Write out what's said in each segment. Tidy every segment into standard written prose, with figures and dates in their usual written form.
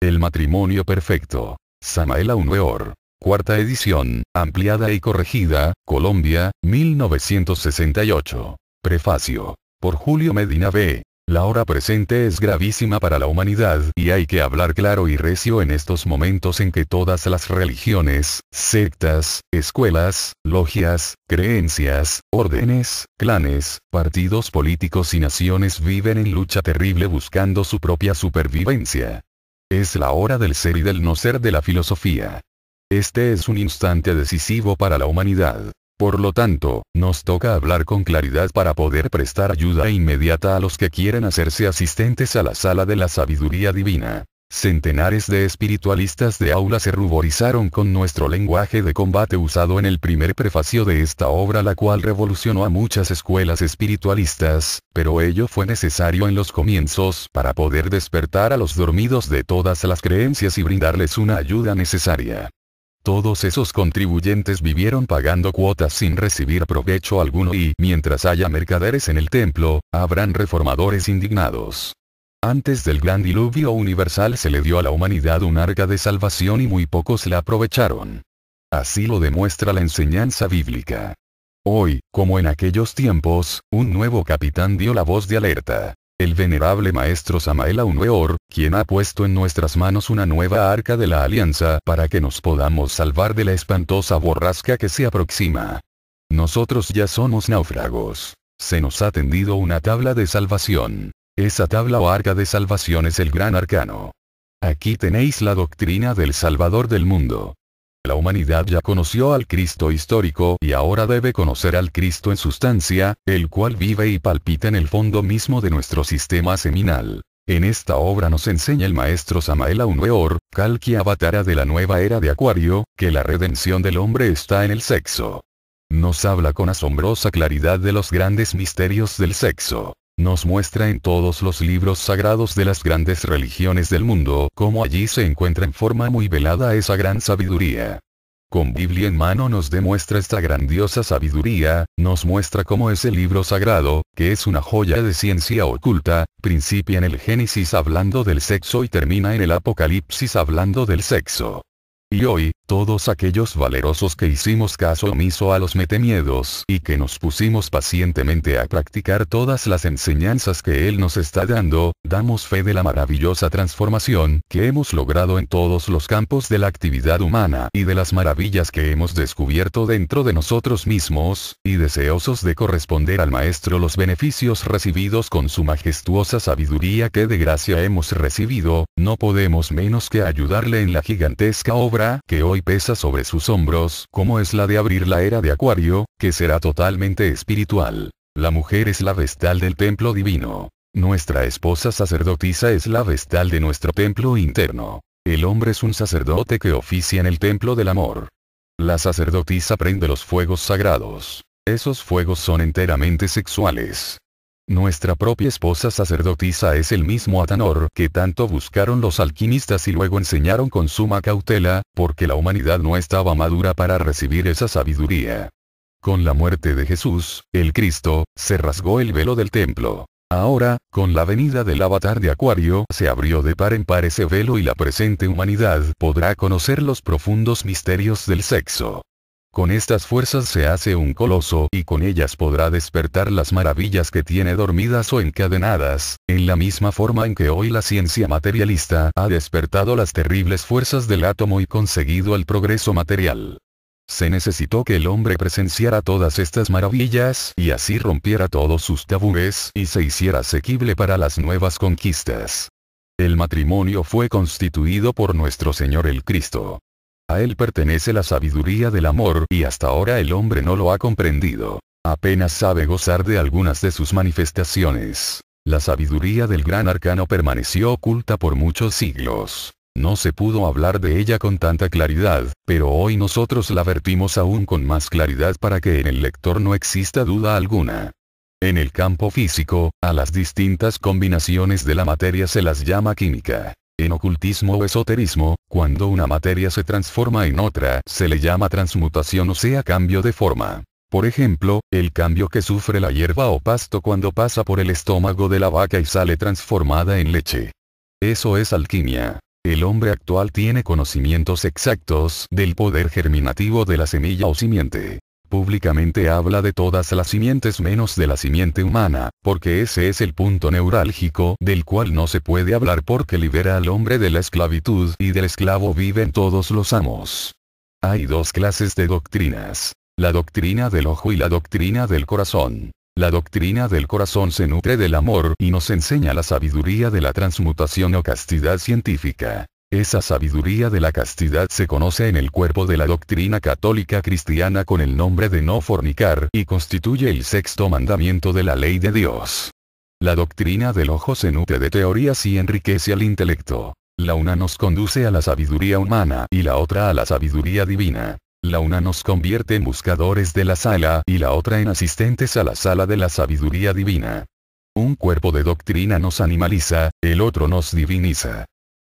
El matrimonio perfecto. Samael Aun Weor. Cuarta edición, ampliada y corregida, Colombia, 1968. Prefacio. Por Julio Medina B. La hora presente es gravísima para la humanidad y hay que hablar claro y recio en estos momentos en que todas las religiones, sectas, escuelas, logias, creencias, órdenes, clanes, partidos políticos y naciones viven en lucha terrible buscando su propia supervivencia. Es la hora del ser y del no ser de la filosofía. Este es un instante decisivo para la humanidad. Por lo tanto, nos toca hablar con claridad para poder prestar ayuda inmediata a los que quieren hacerse asistentes a la sala de la sabiduría divina. Centenares de espiritualistas de aula se ruborizaron con nuestro lenguaje de combate usado en el primer prefacio de esta obra, la cual revolucionó a muchas escuelas espiritualistas, pero ello fue necesario en los comienzos para poder despertar a los dormidos de todas las creencias y brindarles una ayuda necesaria. Todos esos contribuyentes vivieron pagando cuotas sin recibir provecho alguno y, mientras haya mercaderes en el templo, habrán reformadores indignados. Antes del gran diluvio universal se le dio a la humanidad un arca de salvación y muy pocos la aprovecharon. Así lo demuestra la enseñanza bíblica. Hoy, como en aquellos tiempos, un nuevo capitán dio la voz de alerta. El venerable maestro Samael Aun Weor, quien ha puesto en nuestras manos una nueva arca de la alianza para que nos podamos salvar de la espantosa borrasca que se aproxima. Nosotros ya somos náufragos. Se nos ha tendido una tabla de salvación. Esa tabla o arca de salvación es el gran arcano. Aquí tenéis la doctrina del Salvador del mundo. La humanidad ya conoció al Cristo histórico y ahora debe conocer al Cristo en sustancia, el cual vive y palpita en el fondo mismo de nuestro sistema seminal. En esta obra nos enseña el maestro Samael Aun Weor, Kalki Avatara de la nueva era de Acuario, que la redención del hombre está en el sexo. Nos habla con asombrosa claridad de los grandes misterios del sexo. Nos muestra en todos los libros sagrados de las grandes religiones del mundo cómo allí se encuentra en forma muy velada esa gran sabiduría. Con Biblia en mano nos demuestra esta grandiosa sabiduría, nos muestra cómo ese libro sagrado, que es una joya de ciencia oculta, principia en el Génesis hablando del sexo y termina en el Apocalipsis hablando del sexo. Y hoy, todos aquellos valerosos que hicimos caso omiso a los metemiedos y que nos pusimos pacientemente a practicar todas las enseñanzas que Él nos está dando, damos fe de la maravillosa transformación que hemos logrado en todos los campos de la actividad humana y de las maravillas que hemos descubierto dentro de nosotros mismos, y deseosos de corresponder al Maestro los beneficios recibidos con su majestuosa sabiduría que de gracia hemos recibido, no podemos menos que ayudarle en la gigantesca obra que hoy pesa sobre sus hombros, como es la de abrir la era de Acuario, que será totalmente espiritual. La mujer es la vestal del templo divino. Nuestra esposa sacerdotisa es la vestal de nuestro templo interno. El hombre es un sacerdote que oficia en el templo del amor. La sacerdotisa prende los fuegos sagrados. Esos fuegos son enteramente sexuales. Nuestra propia esposa sacerdotisa es el mismo Atanor que tanto buscaron los alquimistas y luego enseñaron con suma cautela, porque la humanidad no estaba madura para recibir esa sabiduría. Con la muerte de Jesús, el Cristo, se rasgó el velo del templo. Ahora, con la venida del avatar de Acuario, se abrió de par en par ese velo y la presente humanidad podrá conocer los profundos misterios del sexo. Con estas fuerzas se hace un coloso y con ellas podrá despertar las maravillas que tiene dormidas o encadenadas, en la misma forma en que hoy la ciencia materialista ha despertado las terribles fuerzas del átomo y conseguido el progreso material. Se necesitó que el hombre presenciara todas estas maravillas y así rompiera todos sus tabúes y se hiciera asequible para las nuevas conquistas. El matrimonio fue constituido por nuestro Señor el Cristo. A Él pertenece la sabiduría del amor y hasta ahora el hombre no lo ha comprendido. Apenas sabe gozar de algunas de sus manifestaciones. La sabiduría del gran arcano permaneció oculta por muchos siglos. No se pudo hablar de ella con tanta claridad, pero hoy nosotros la vertimos aún con más claridad para que en el lector no exista duda alguna. En el campo físico, a las distintas combinaciones de la materia se las llama química. En ocultismo o esoterismo, cuando una materia se transforma en otra, se le llama transmutación o sea cambio de forma. Por ejemplo, el cambio que sufre la hierba o pasto cuando pasa por el estómago de la vaca y sale transformada en leche. Eso es alquimia. El hombre actual tiene conocimientos exactos del poder germinativo de la semilla o simiente. Públicamente habla de todas las simientes menos de la simiente humana, porque ese es el punto neurálgico del cual no se puede hablar porque libera al hombre de la esclavitud y del esclavo viven todos los amos. Hay dos clases de doctrinas. La doctrina del ojo y la doctrina del corazón. La doctrina del corazón se nutre del amor y nos enseña la sabiduría de la transmutación o castidad científica. Esa sabiduría de la castidad se conoce en el cuerpo de la doctrina católica cristiana con el nombre de no fornicar y constituye el sexto mandamiento de la ley de Dios. La doctrina del ojo se nutre de teorías y enriquece al intelecto. La una nos conduce a la sabiduría humana y la otra a la sabiduría divina. La una nos convierte en buscadores de la sala y la otra en asistentes a la sala de la sabiduría divina. Un cuerpo de doctrina nos animaliza, el otro nos diviniza.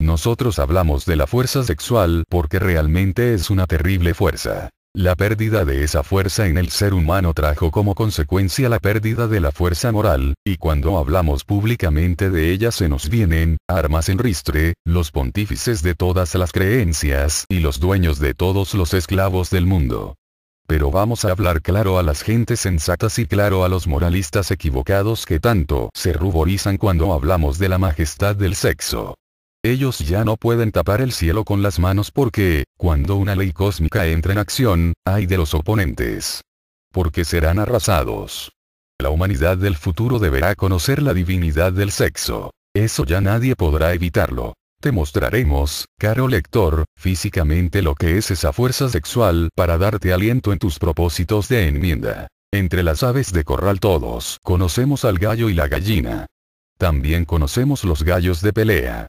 Nosotros hablamos de la fuerza sexual porque realmente es una terrible fuerza. La pérdida de esa fuerza en el ser humano trajo como consecuencia la pérdida de la fuerza moral, y cuando hablamos públicamente de ella se nos vienen, armas en ristre, los pontífices de todas las creencias y los dueños de todos los esclavos del mundo. Pero vamos a hablar claro a las gentes sensatas y claro a los moralistas equivocados que tanto se ruborizan cuando hablamos de la majestad del sexo. Ellos ya no pueden tapar el cielo con las manos porque, cuando una ley cósmica entra en acción, hay de los oponentes. Porque serán arrasados. La humanidad del futuro deberá conocer la divinidad del sexo. Eso ya nadie podrá evitarlo. Te mostraremos, caro lector, físicamente lo que es esa fuerza sexual para darte aliento en tus propósitos de enmienda. Entre las aves de corral todos conocemos al gallo y la gallina. También conocemos los gallos de pelea.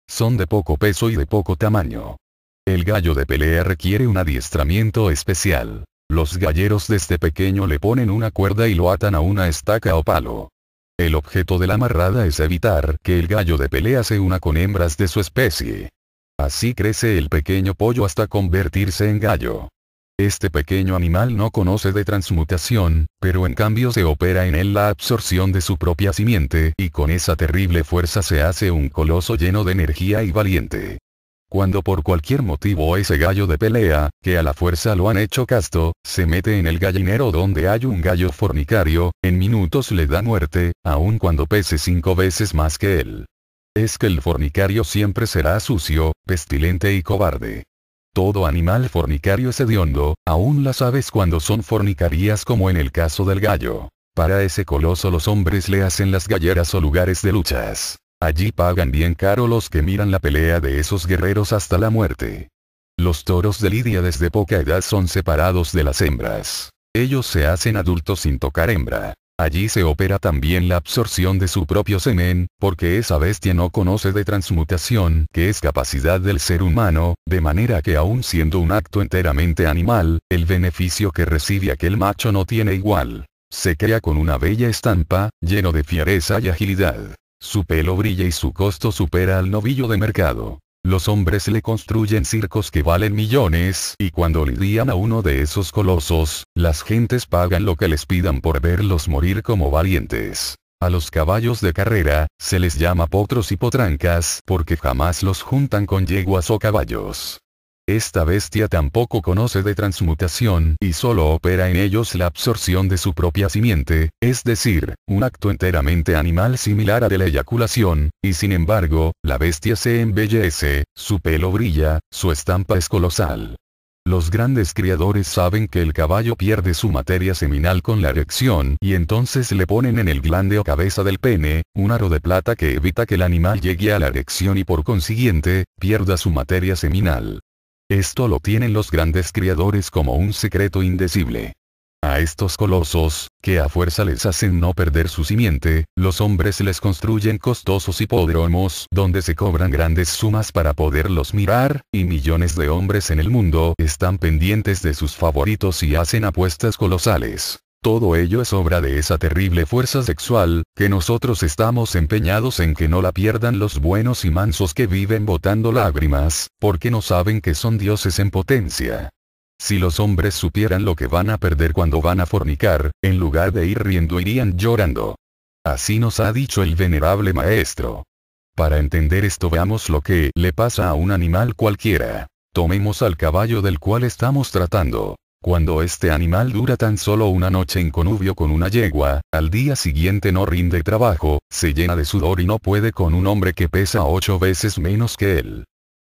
Son de poco peso y de poco tamaño. El gallo de pelea requiere un adiestramiento especial. Los galleros desde pequeño le ponen una cuerda y lo atan a una estaca o palo. El objeto de la amarrada es evitar que el gallo de pelea se una con hembras de su especie. Así crece el pequeño pollo hasta convertirse en gallo. Este pequeño animal no conoce de transmutación, pero en cambio se opera en él la absorción de su propia simiente y con esa terrible fuerza se hace un coloso lleno de energía y valiente. Cuando por cualquier motivo ese gallo de pelea, que a la fuerza lo han hecho casto, se mete en el gallinero donde hay un gallo fornicario, en minutos le da muerte, aun cuando pese 5 veces más que él. Es que el fornicario siempre será sucio, pestilente y cobarde. Todo animal fornicario es hediondo, aún las aves cuando son fornicarias como en el caso del gallo. Para ese coloso los hombres le hacen las galleras o lugares de luchas. Allí pagan bien caro los que miran la pelea de esos guerreros hasta la muerte. Los toros de lidia desde poca edad son separados de las hembras. Ellos se hacen adultos sin tocar hembra. Allí se opera también la absorción de su propio semen, porque esa bestia no conoce de transmutación, que es capacidad del ser humano, de manera que aun siendo un acto enteramente animal, el beneficio que recibe aquel macho no tiene igual. Se crea con una bella estampa, lleno de fiereza y agilidad. Su pelo brilla y su costo supera al novillo de mercado. Los hombres le construyen circos que valen millones, y cuando lidian a uno de esos colosos, las gentes pagan lo que les pidan por verlos morir como valientes. A los caballos de carrera, se les llama potros y potrancas porque jamás los juntan con yeguas o caballos. Esta bestia tampoco conoce de transmutación y solo opera en ellos la absorción de su propia simiente, es decir, un acto enteramente animal similar a de la eyaculación, y sin embargo, la bestia se embellece, su pelo brilla, su estampa es colosal. Los grandes criadores saben que el caballo pierde su materia seminal con la erección y entonces le ponen en el glande o cabeza del pene, un aro de plata que evita que el animal llegue a la erección y por consiguiente, pierda su materia seminal. Esto lo tienen los grandes criadores como un secreto indecible. A estos colosos, que a fuerza les hacen no perder su simiente, los hombres les construyen costosos hipódromos donde se cobran grandes sumas para poderlos mirar, y millones de hombres en el mundo están pendientes de sus favoritos y hacen apuestas colosales. Todo ello es obra de esa terrible fuerza sexual, que nosotros estamos empeñados en que no la pierdan los buenos y mansos que viven botando lágrimas, porque no saben que son dioses en potencia. Si los hombres supieran lo que van a perder cuando van a fornicar, en lugar de ir riendo irían llorando. Así nos ha dicho el venerable maestro. Para entender esto veamos lo que le pasa a un animal cualquiera. Tomemos al caballo del cual estamos tratando. Cuando este animal dura tan solo una noche en connubio con una yegua, al día siguiente no rinde trabajo, se llena de sudor y no puede con un hombre que pesa 8 veces menos que él.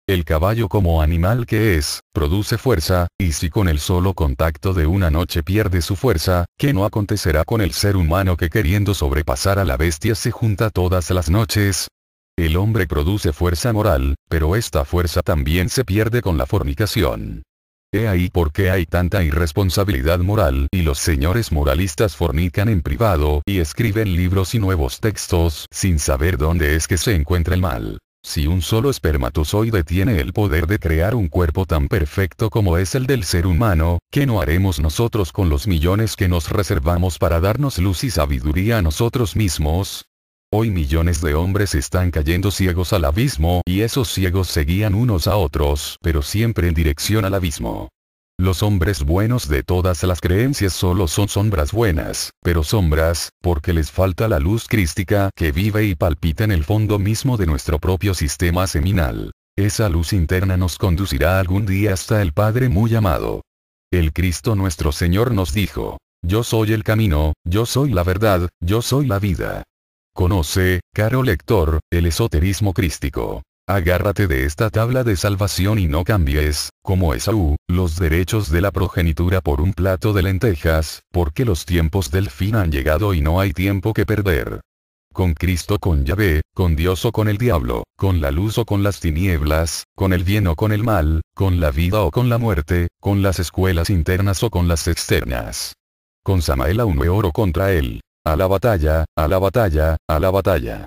El caballo como animal que es, produce fuerza, y si con el solo contacto de una noche pierde su fuerza, ¿qué no acontecerá con el ser humano que queriendo sobrepasar a la bestia se junta todas las noches? El hombre produce fuerza moral, pero esta fuerza también se pierde con la fornicación. He ahí por qué hay tanta irresponsabilidad moral y los señores moralistas fornican en privado y escriben libros y nuevos textos sin saber dónde es que se encuentra el mal. Si un solo espermatozoide tiene el poder de crear un cuerpo tan perfecto como es el del ser humano, ¿qué no haremos nosotros con los millones que nos reservamos para darnos luz y sabiduría a nosotros mismos? Hoy millones de hombres están cayendo ciegos al abismo y esos ciegos se guían unos a otros, pero siempre en dirección al abismo. Los hombres buenos de todas las creencias solo son sombras buenas, pero sombras, porque les falta la luz crística que vive y palpita en el fondo mismo de nuestro propio sistema seminal. Esa luz interna nos conducirá algún día hasta el Padre muy amado. El Cristo nuestro Señor nos dijo: yo soy el camino, yo soy la verdad, yo soy la vida. Conoce, caro lector, el esoterismo crístico. Agárrate de esta tabla de salvación y no cambies, como Esaú, los derechos de la progenitura por un plato de lentejas, porque los tiempos del fin han llegado y no hay tiempo que perder. Con Cristo, con Yahvé, con Dios o con el diablo, con la luz o con las tinieblas, con el bien o con el mal, con la vida o con la muerte, con las escuelas internas o con las externas. Con Samael aún oro contra él. A la batalla, a la batalla, a la batalla.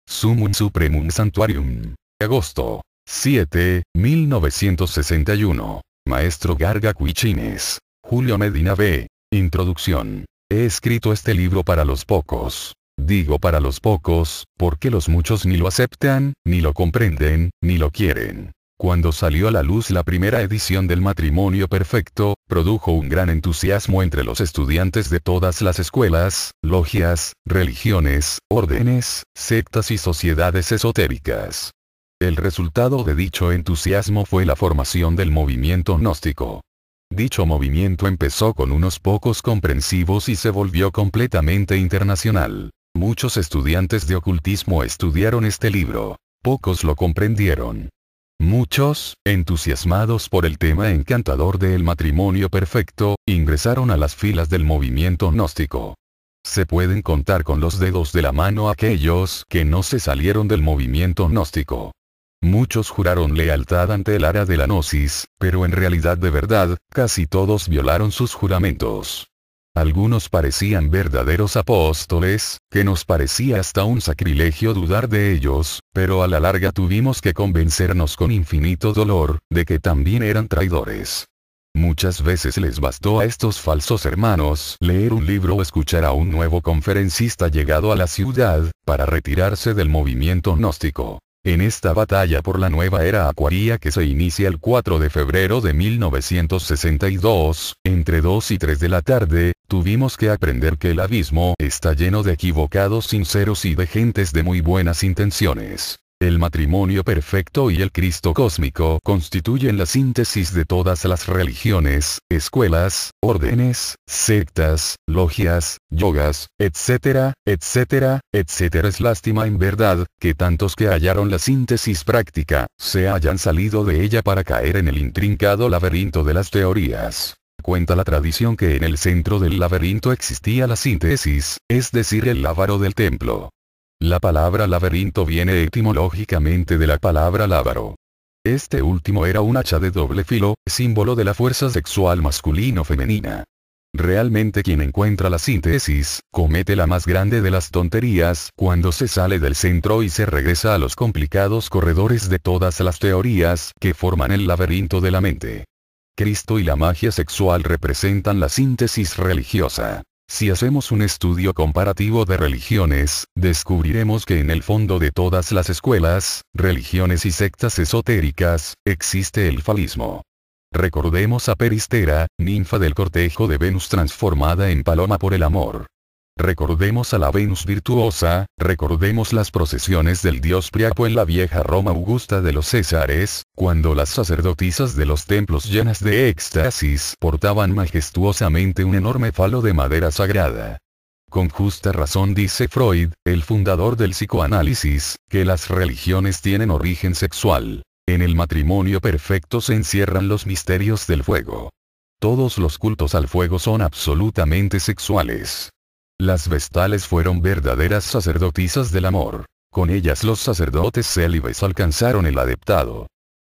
Sumum Supremum Sanctuarium. Agosto 7, 1961. Maestro Garga Cuichines. Julio Medina B. Introducción. He escrito este libro para los pocos. Digo para los pocos, porque los muchos ni lo aceptan, ni lo comprenden, ni lo quieren. Cuando salió a la luz la primera edición del Matrimonio Perfecto, produjo un gran entusiasmo entre los estudiantes de todas las escuelas, logias, religiones, órdenes, sectas y sociedades esotéricas. El resultado de dicho entusiasmo fue la formación del movimiento gnóstico. Dicho movimiento empezó con unos pocos comprensivos y se volvió completamente internacional. Muchos estudiantes de ocultismo estudiaron este libro. Pocos lo comprendieron. Muchos, entusiasmados por el tema encantador del matrimonio perfecto, ingresaron a las filas del movimiento gnóstico. Se pueden contar con los dedos de la mano aquellos que no se salieron del movimiento gnóstico. Muchos juraron lealtad ante el ara de la gnosis, pero en realidad de verdad, casi todos violaron sus juramentos. Algunos parecían verdaderos apóstoles, que nos parecía hasta un sacrilegio dudar de ellos, pero a la larga tuvimos que convencernos con infinito dolor, de que también eran traidores. Muchas veces les bastó a estos falsos hermanos leer un libro o escuchar a un nuevo conferencista llegado a la ciudad, para retirarse del movimiento gnóstico. En esta batalla por la nueva era acuaria que se inicia el 4 de febrero de 1962, entre 2 y 3 de la tarde, tuvimos que aprender que el abismo está lleno de equivocados sinceros y de gentes de muy buenas intenciones. El matrimonio perfecto y el Cristo cósmico constituyen la síntesis de todas las religiones, escuelas, órdenes, sectas, logias, yogas, etcétera, etcétera, etcétera. Es lástima en verdad, que tantos que hallaron la síntesis práctica, se hayan salido de ella para caer en el intrincado laberinto de las teorías. Cuenta la tradición que en el centro del laberinto existía la síntesis, es decir, el lábaro del templo. La palabra laberinto viene etimológicamente de la palabra lábaro. Este último era un hacha de doble filo, símbolo de la fuerza sexual masculino-femenina. Realmente quien encuentra la síntesis, comete la más grande de las tonterías cuando se sale del centro y se regresa a los complicados corredores de todas las teorías que forman el laberinto de la mente. Cristo y la magia sexual representan la síntesis religiosa. Si hacemos un estudio comparativo de religiones, descubriremos que en el fondo de todas las escuelas, religiones y sectas esotéricas, existe el falismo. Recordemos a Peristera, ninfa del cortejo de Venus transformada en paloma por el amor. Recordemos a la Venus virtuosa, recordemos las procesiones del dios Priapo en la vieja Roma Augusta de los Césares, cuando las sacerdotisas de los templos llenas de éxtasis portaban majestuosamente un enorme falo de madera sagrada. Con justa razón dice Freud, el fundador del psicoanálisis, que las religiones tienen origen sexual. En el matrimonio perfecto se encierran los misterios del fuego. Todos los cultos al fuego son absolutamente sexuales. Las vestales fueron verdaderas sacerdotisas del amor. Con ellas los sacerdotes célibes alcanzaron el adeptado.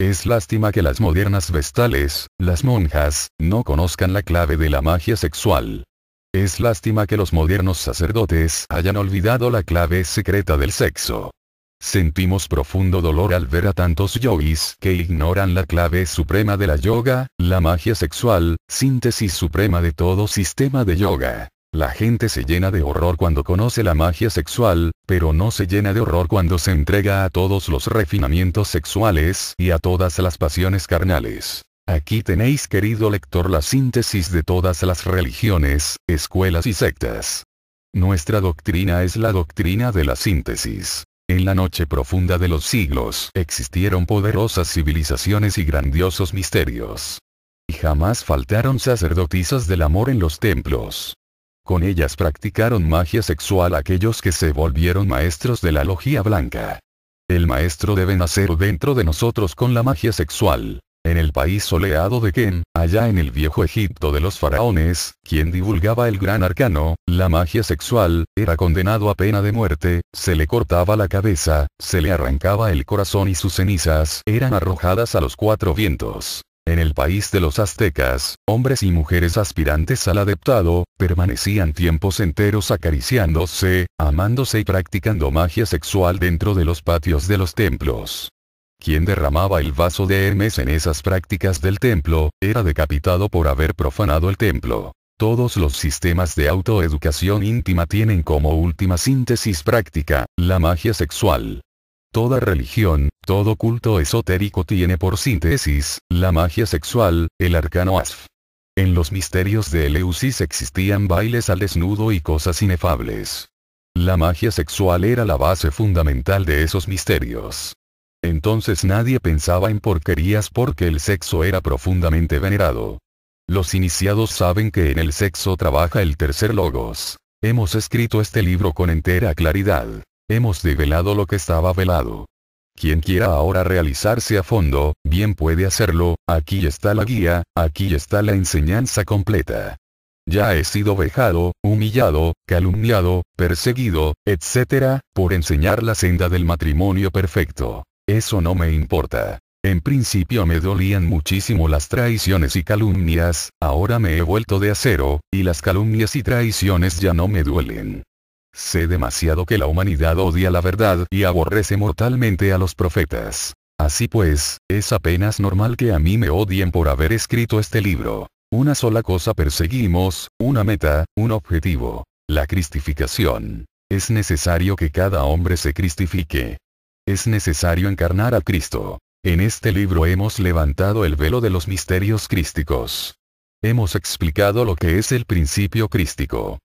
Es lástima que las modernas vestales, las monjas, no conozcan la clave de la magia sexual. Es lástima que los modernos sacerdotes hayan olvidado la clave secreta del sexo. Sentimos profundo dolor al ver a tantos yogis que ignoran la clave suprema de la yoga, la magia sexual, síntesis suprema de todo sistema de yoga. La gente se llena de horror cuando conoce la magia sexual, pero no se llena de horror cuando se entrega a todos los refinamientos sexuales y a todas las pasiones carnales. Aquí tenéis, querido lector, la síntesis de todas las religiones, escuelas y sectas. Nuestra doctrina es la doctrina de la síntesis. En la noche profunda de los siglos existieron poderosas civilizaciones y grandiosos misterios. Y jamás faltaron sacerdotisas del amor en los templos. Con ellas practicaron magia sexual aquellos que se volvieron maestros de la logia blanca. El maestro debe nacer dentro de nosotros con la magia sexual. En el país soleado de Ken, allá en el viejo Egipto de los faraones, quien divulgaba el gran arcano, la magia sexual, era condenado a pena de muerte, se le cortaba la cabeza, se le arrancaba el corazón y sus cenizas eran arrojadas a los cuatro vientos. En el país de los aztecas, hombres y mujeres aspirantes al adeptado, permanecían tiempos enteros acariciándose, amándose y practicando magia sexual dentro de los patios de los templos. Quien derramaba el vaso de Hermes en esas prácticas del templo, era decapitado por haber profanado el templo. Todos los sistemas de autoeducación íntima tienen como última síntesis práctica, la magia sexual. Toda religión, todo culto esotérico tiene por síntesis, la magia sexual, el arcano Asf. En los misterios de Eleusis existían bailes al desnudo y cosas inefables. La magia sexual era la base fundamental de esos misterios. Entonces nadie pensaba en porquerías porque el sexo era profundamente venerado. Los iniciados saben que en el sexo trabaja el tercer logos. Hemos escrito este libro con entera claridad. Hemos develado lo que estaba velado. Quien quiera ahora realizarse a fondo, bien puede hacerlo, aquí está la guía, aquí está la enseñanza completa. Ya he sido vejado, humillado, calumniado, perseguido, etc., por enseñar la senda del matrimonio perfecto. Eso no me importa. En principio me dolían muchísimo las traiciones y calumnias, ahora me he vuelto de acero, y las calumnias y traiciones ya no me duelen. Sé demasiado que la humanidad odia la verdad y aborrece mortalmente a los profetas. Así pues, es apenas normal que a mí me odien por haber escrito este libro. Una sola cosa perseguimos, una meta, un objetivo: la cristificación. Es necesario que cada hombre se cristifique. Es necesario encarnar a Cristo. En este libro hemos levantado el velo de los misterios crísticos. Hemos explicado lo que es el principio crístico.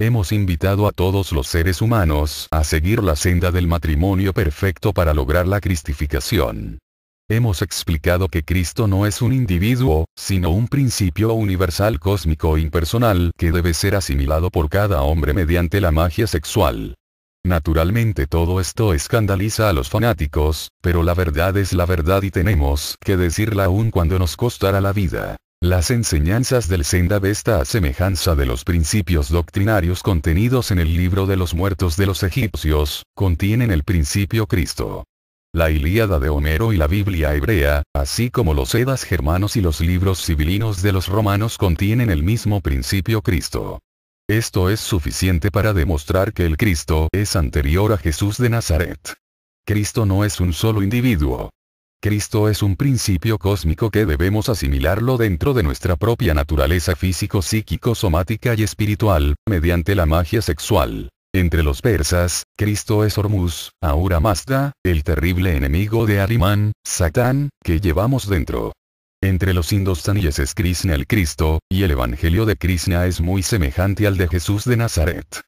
Hemos invitado a todos los seres humanos a seguir la senda del matrimonio perfecto para lograr la cristificación. Hemos explicado que Cristo no es un individuo, sino un principio universal cósmico impersonal que debe ser asimilado por cada hombre mediante la magia sexual. Naturalmente todo esto escandaliza a los fanáticos, pero la verdad es la verdad y tenemos que decirla aun cuando nos costará la vida. Las enseñanzas del Zend-Avesta a semejanza de los principios doctrinarios contenidos en el libro de los muertos de los egipcios, contienen el principio Cristo. La Ilíada de Homero y la Biblia hebrea, así como los Edas germanos y los libros civilinos de los romanos contienen el mismo principio Cristo. Esto es suficiente para demostrar que el Cristo es anterior a Jesús de Nazaret. Cristo no es un solo individuo. Cristo es un principio cósmico que debemos asimilarlo dentro de nuestra propia naturaleza físico-psíquico-somática y espiritual, mediante la magia sexual. Entre los persas, Cristo es Hormuz, Ahura Mazda, el terrible enemigo de Ahriman, Satán, que llevamos dentro. Entre los indostaníes es Krishna el Cristo, y el Evangelio de Krishna es muy semejante al de Jesús de Nazaret.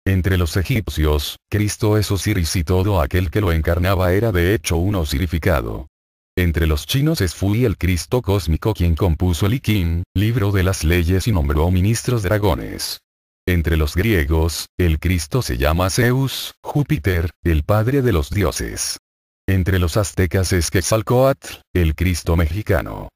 Entre los egipcios, Cristo es Osiris y todo aquel que lo encarnaba era de hecho un osirificado. Entre los chinos es Fui el Cristo cósmico quien compuso el I Ching, libro de las leyes y nombró ministros dragones. Entre los griegos, el Cristo se llama Zeus, Júpiter, el padre de los dioses. Entre los aztecas es Quetzalcóatl, el Cristo mexicano.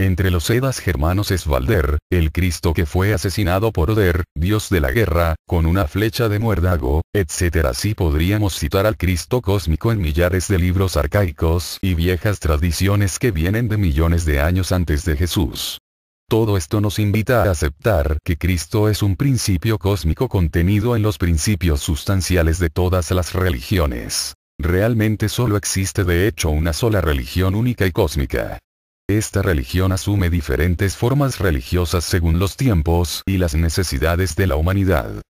Entre los edas germanos es Balder, el Cristo que fue asesinado por Oder, dios de la guerra, con una flecha de muérdago, etc. Así podríamos citar al Cristo cósmico en millares de libros arcaicos y viejas tradiciones que vienen de millones de años antes de Jesús. Todo esto nos invita a aceptar que Cristo es un principio cósmico contenido en los principios sustanciales de todas las religiones. Realmente solo existe de hecho una sola religión única y cósmica. Esta religión asume diferentes formas religiosas según los tiempos y las necesidades de la humanidad.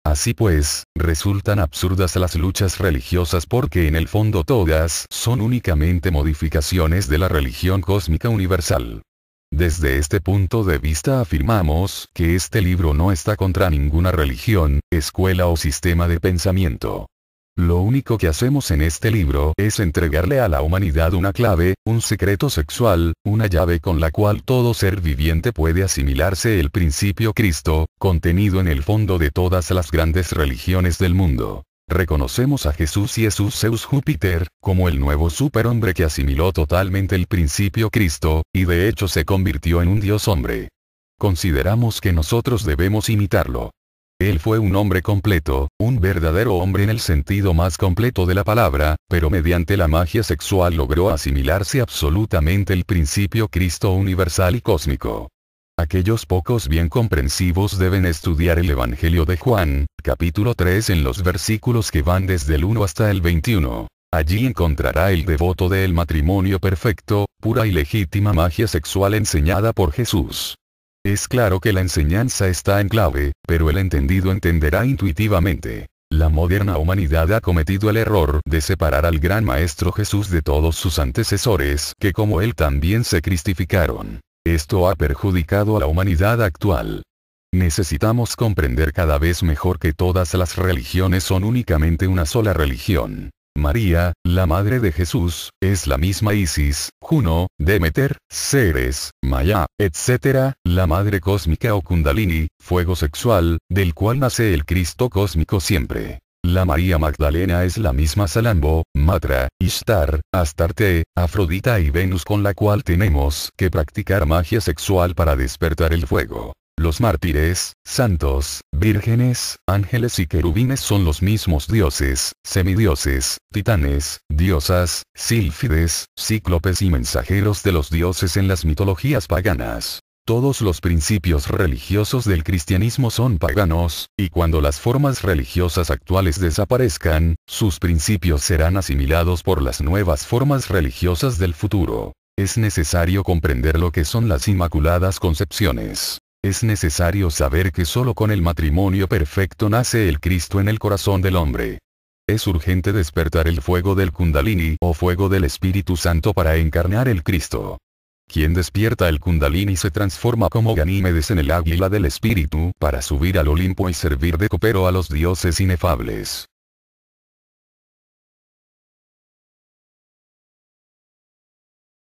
Así pues, resultan absurdas las luchas religiosas porque en el fondo todas son únicamente modificaciones de la religión cósmica universal. Desde este punto de vista afirmamos que este libro no está contra ninguna religión, escuela o sistema de pensamiento. Lo único que hacemos en este libro es entregarle a la humanidad una clave, un secreto sexual, una llave con la cual todo ser viviente puede asimilarse el principio Cristo, contenido en el fondo de todas las grandes religiones del mundo. Reconocemos a Jesús y a su Zeus Júpiter, como el nuevo superhombre que asimiló totalmente el principio Cristo, y de hecho se convirtió en un Dios hombre. Consideramos que nosotros debemos imitarlo. Él fue un hombre completo, un verdadero hombre en el sentido más completo de la palabra, pero mediante la magia sexual logró asimilarse absolutamente el principio Cristo universal y cósmico. Aquellos pocos bien comprensivos deben estudiar el Evangelio de Juan, capítulo 3 en los versículos que van desde el 1 hasta el 21. Allí encontrará el devoto del matrimonio perfecto, pura y legítima magia sexual enseñada por Jesús. Es claro que la enseñanza está en clave, pero el entendido entenderá intuitivamente. La moderna humanidad ha cometido el error de separar al gran Maestro Jesús de todos sus antecesores, que como él también se cristificaron. Esto ha perjudicado a la humanidad actual. Necesitamos comprender cada vez mejor que todas las religiones son únicamente una sola religión. María, la madre de Jesús, es la misma Isis, Juno, Demeter, Ceres, Maya, etc., la madre cósmica o Kundalini, fuego sexual, del cual nace el Cristo cósmico siempre. La María Magdalena es la misma Salambo, Matra, Ishtar, Astarte, Afrodita y Venus con la cual tenemos que practicar magia sexual para despertar el fuego. Los mártires, santos, vírgenes, ángeles y querubines son los mismos dioses, semidioses, titanes, diosas, sílfides, cíclopes y mensajeros de los dioses en las mitologías paganas. Todos los principios religiosos del cristianismo son paganos, y cuando las formas religiosas actuales desaparezcan, sus principios serán asimilados por las nuevas formas religiosas del futuro. Es necesario comprender lo que son las Inmaculadas Concepciones. Es necesario saber que solo con el matrimonio perfecto nace el Cristo en el corazón del hombre. Es urgente despertar el fuego del Kundalini o fuego del Espíritu Santo para encarnar el Cristo. Quien despierta el Kundalini se transforma como Ganímedes en el águila del Espíritu para subir al Olimpo y servir de copero a los dioses inefables.